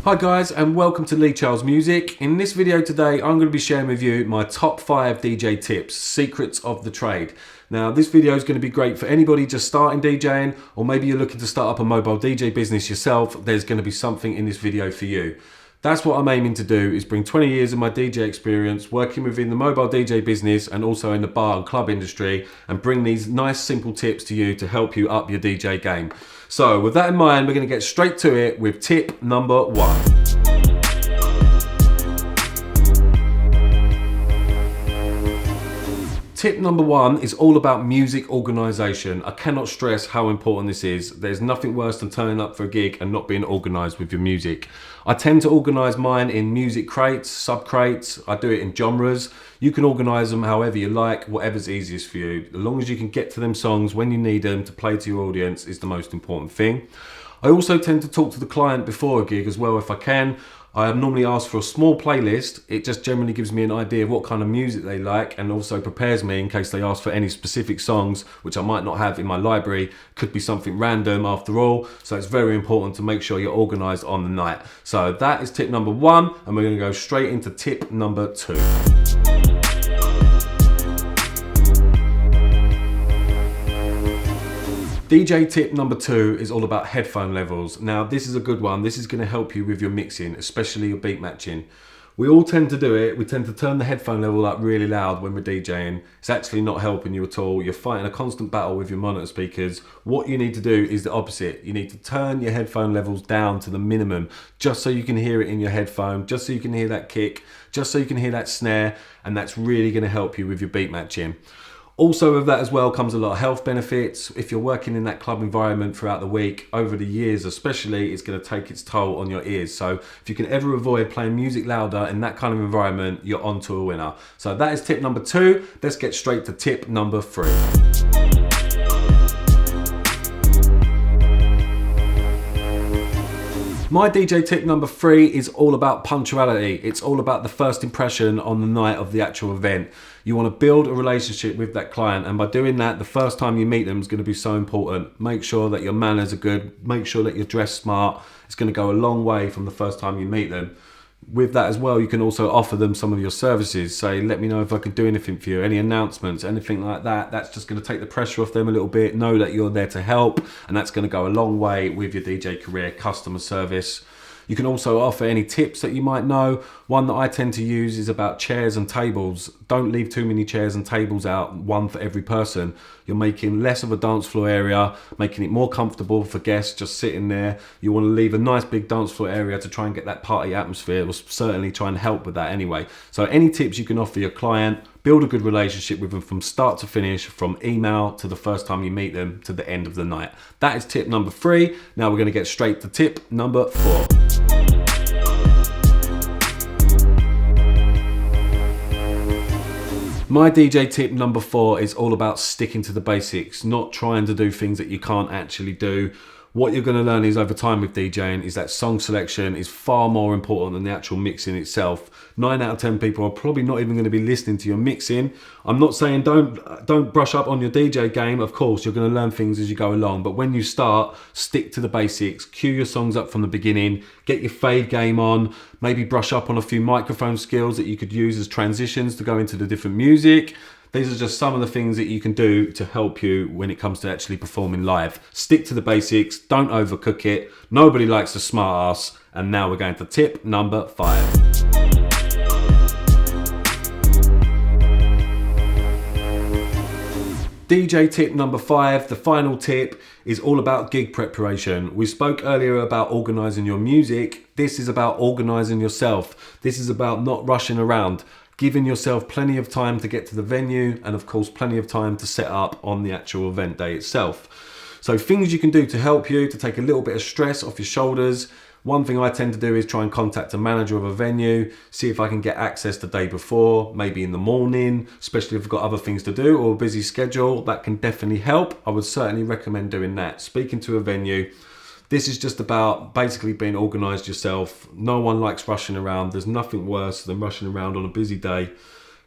Hi guys, and welcome to Lee Charles Music. In this video today, I'm going to be sharing with you my top 5 DJ tips, secrets of the trade. Now this video is going to be great for anybody just starting DJing, or maybe you're looking to start up a mobile DJ business yourself. There's going to be something in this video for you. That's what I'm aiming to do, is bring 20 years of my DJ experience working within the mobile DJ business and also in the bar and club industry, and bring these nice simple tips to you to help you up your DJ game. So with that in mind, we're going to get straight to it with tip number 1. Tip number 1 is all about music organisation. I cannot stress how important this is. There's nothing worse than turning up for a gig and not being organised with your music. I tend to organise mine in music crates, sub crates. I do it in genres. You can organise them however you like, whatever's easiest for you. As long as you can get to them songs when you need them to play to your audience is the most important thing. I also tend to talk to the client before a gig as well if I can. I normally ask for a small playlist. It just generally gives me an idea of what kind of music they like, and also prepares me in case they ask for any specific songs which I might not have in my library. Could be something random after all, so it's very important to make sure you're organised on the night. So that is tip number 1, and we're going to go straight into tip number 2. DJ tip number 2 is all about headphone levels. Now this is a good one. This is going to help you with your mixing, especially your beat matching. We all tend to do it. We tend to turn the headphone level up really loud when we're DJing. It's actually not helping you at all. You're fighting a constant battle with your monitor speakers. What you need to do is the opposite. You need to turn your headphone levels down to the minimum, just so you can hear it in your headphone, just so you can hear that kick, just so you can hear that snare, and that's really going to help you with your beat matching. Also with that as well comes a lot of health benefits. If you're working in that club environment throughout the week, over the years especially, it's going to take its toll on your ears. So if you can ever avoid playing music louder in that kind of environment, you're on to a winner. So that is tip number 2. Let's get straight to tip number 3. My DJ tip number 3 is all about punctuality. It's all about the first impression on the night of the actual event. You want to build a relationship with that client, and by doing that, the first time you meet them is going to be so important. Make sure that your manners are good, make sure that you're dressed smart. It's going to go a long way from the first time you meet them. With that as well, you can also offer them some of your services. Say, let me know if I can do anything for you, any announcements, anything like that. That's just going to take the pressure off them a little bit. Know that you're there to help, and that's going to go a long way with your DJ career, customer service. You can also offer any tips that you might know. One that I tend to use is about chairs and tables. Don't leave too many chairs and tables out, one for every person. You're making less of a dance floor area, making it more comfortable for guests just sitting there. You want to leave a nice big dance floor area to try and get that party atmosphere. We'll certainly try and help with that anyway. So any tips you can offer your client, build a good relationship with them from start to finish, from email to the first time you meet them to the end of the night. That is tip number 3. Now we're going to get straight to tip number 4. My DJ tip number 4 is all about sticking to the basics, not trying to do things that you can't actually do. What you're going to learn is over time with DJing is that song selection is far more important than the actual mixing itself. 9 out of 10 people are probably not even going to be listening to your mixing. I'm not saying don't brush up on your DJ game. Of course, you're going to learn things as you go along. But when you start, stick to the basics. Cue your songs up from the beginning. Get your fade game on. Maybe brush up on a few microphone skills that you could use as transitions to go into the different music. These are just some of the things that you can do to help you when it comes to actually performing live. Stick to the basics, don't overcook it. Nobody likes a smart ass. And now we're going to tip number 5. DJ tip number 5, the final tip, is all about gig preparation. We spoke earlier about organising your music. This is about organising yourself. This is about not rushing around. Giving yourself plenty of time to get to the venue, and of course plenty of time to set up on the actual event day itself. So things you can do to help you, to take a little bit of stress off your shoulders. One thing I tend to do is try and contact a manager of a venue, see if I can get access the day before, maybe in the morning, especially if I've got other things to do or a busy schedule. That can definitely help. I would certainly recommend doing that. Speaking to a venue. This is just about basically being organised yourself. No one likes rushing around. There's nothing worse than rushing around on a busy day.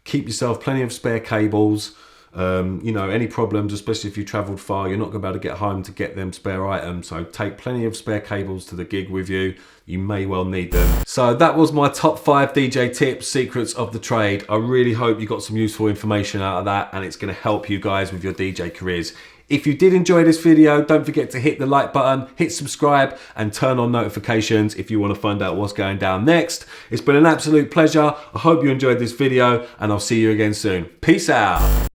Keep yourself plenty of spare cables. You know, any problems, especially if you travelled far, you're not going to be able to get home to get them spare items. So take plenty of spare cables to the gig with you. You may well need them. So that was my top 5 DJ tips, secrets of the trade. I really hope you got some useful information out of that, and it's going to help you guys with your DJ careers. If you did enjoy this video, don't forget to hit the like button, hit subscribe, and turn on notifications if you want to find out what's going down next. It's been an absolute pleasure. I hope you enjoyed this video, and I'll see you again soon. Peace out.